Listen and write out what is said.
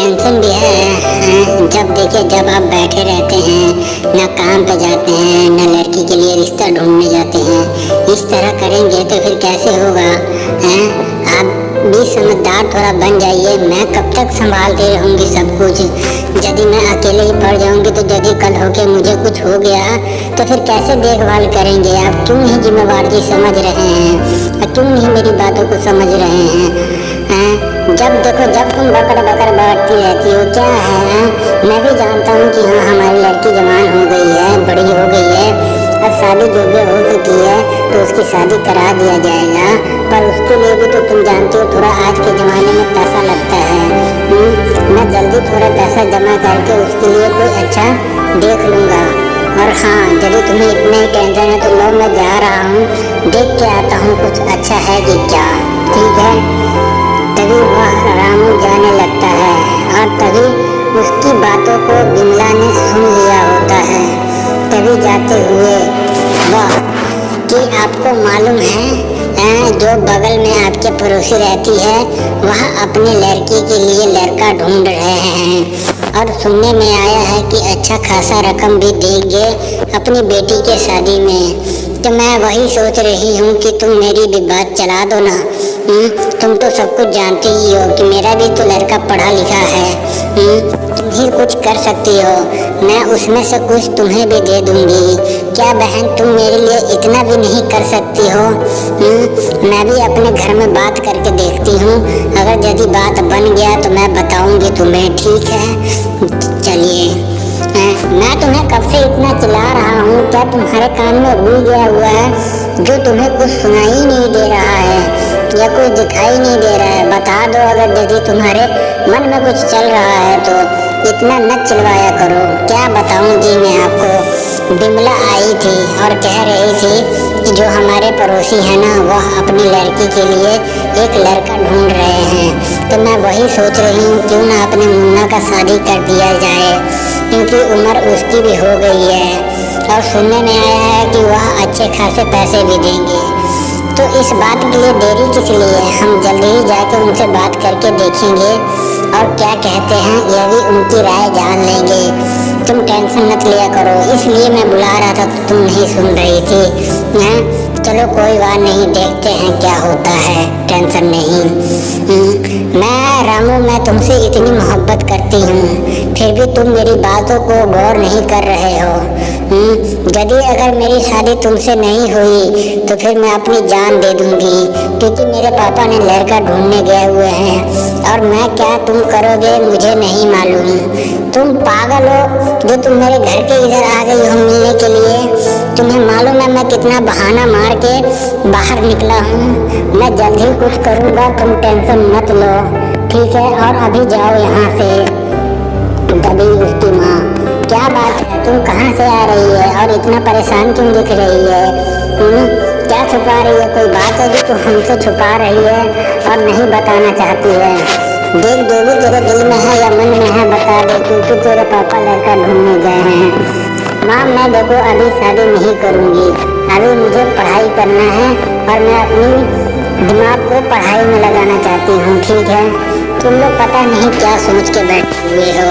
Tension भी है। जब देखिए जब आप बैठे रहते हैं, ना काम पे जाते हैं, ना लड़की के लिए रिश्ता ढूंढने जाते हैं, इस तरह करेंगे तो फिर कैसे होगा हैं? आप भी समझदार थोड़ा बन जाइए। मैं कब तक संभालती रहूँगी सब कुछ? यदि मैं अकेले ही पड़ जाऊँगी तो यदि कल होके मुझे कुछ हो गया तो फिर कैसे देखभाल करेंगे? आप क्यों नहीं जिम्मेवारी समझ रहे हैं? क्यों नहीं मेरी बातों को समझ रहे हैं? जब देखो जब तुम बकर बकर बांटती रहती हो, क्या है? मैं भी जानता हूँ कि हाँ हमारी लड़की जवान हो गई है, बड़ी हो गई है, अब शादी योग्य हो चुकी है तो उसकी शादी करा दिया जाएगा। पर उसके लिए भी तो तुम जानती हो थोड़ा आज के ज़माने में पैसा लगता है। मैं जल्दी थोड़ा पैसा जमा करके उसके लिए कोई अच्छा देख लूँगा। और हाँ, यदि तुम्हें इतना ही टेंशन है तो लो मैं जा रहा हूँ, देख के आता हूँ कुछ अच्छा है कि क्या। ठीक है? तभी वह रामू जाने लगता है और तभी उसकी बातों को बिमला ने सुन लिया होता है। तभी जाते हुए वह कि आपको मालूम है जो बगल में आपके पड़ोसी रहती है वह अपनी लड़की के लिए लड़का ढूंढ रहे हैं और सुनने में आया है कि अच्छा खासा रकम भी देंगे अपनी बेटी के शादी में। तो मैं वही सोच रही हूँ कि तुम मेरी भी बात चला दो ना। तुम तो सब कुछ जानती ही हो कि मेरा भी तो लड़का पढ़ा लिखा है। तुम ही कुछ कर सकती हो, मैं उसमें से कुछ तुम्हें भी दे दूंगी। क्या बहन तुम मेरे लिए इतना भी नहीं कर सकती हो? मैं भी अपने घर में बात करके देखती हूँ, अगर यदि बात बन गया तो मैं बताऊंगी तुम्हें। ठीक है? चलिए, मैं तुम्हें कब से इतना चिल्ला रहा हूँ, क्या तुम्हारे कान में रुई गया हुआ है जो तुम्हें कुछ सुनाई नहीं दे रहा है या कुछ दिखाई नहीं दे रहा है? बता दो अगर यदि तुम्हारे मन में कुछ चल रहा है तो। इतना न चिल्लाया करो। क्या बताऊं जी मैं आपको? बिमला आई थी और कह रही थी कि जो हमारे पड़ोसी है ना वह अपनी लड़की के लिए एक लड़का ढूंढ रहे हैं। तो मैं वही सोच रही हूँ क्यों ना अपने मुन्ना का शादी कर दिया जाए, क्योंकि उम्र उसकी भी हो गई है और सुनने में आया है कि वह अच्छे खासे पैसे भी देंगे। तो इस बात के लिए देरी किस लिए? हम जल्दी ही जाकर उनसे बात करके देखेंगे और क्या कहते हैं यह भी उनकी राय जान लेंगे। तुम टेंशन मत लिया करो, इसलिए मैं बुला रहा था तो तुम नहीं सुन रही थी। हैं? चलो कोई बात नहीं, देखते हैं क्या होता है, टेंशन नहीं। मैं तुमसे इतनी मोहब्बत करती हूँ फिर भी तुम मेरी बातों को गौर नहीं कर रहे हो। यदि अगर मेरी शादी तुमसे नहीं हुई तो फिर मैं अपनी जान दे दूंगी, क्योंकि मेरे पापा ने लड़का ढूंढने गए हुए हैं और मैं क्या तुम करोगे मुझे नहीं मालूम। तुम पागल हो जो तुम मेरे घर के इधर आ गई हो मिलने के लिए। तुम्हें मालूम है मैं कितना बहाना मार के बाहर निकला हूँ। मैं जल्द ही कुछ करूँगा, तुम टेंशन मत लो। ठीक है? और अभी जाओ यहाँ से। तभी उसकी माँ, क्या बात है, तुम कहाँ से आ रही है और इतना परेशान क्यों दिख रही है? क्या छुपा रही है? कोई बात है जो हमसे छुपा रही है और नहीं बताना चाहती है? देख जो भी तेरे दिल में है या मन में है बता दे, क्योंकि तेरे पापा लड़का ढूंढने गए हैं। माँ मैं देखो अभी शादी नहीं करूँगी, अभी मुझे पढ़ाई करना है और मैं अपनी दिमाग को पढ़ाई में लगाना चाहती हूँ। ठीक है? तुम लोग पता नहीं क्या सोच के बैठे हुए हो।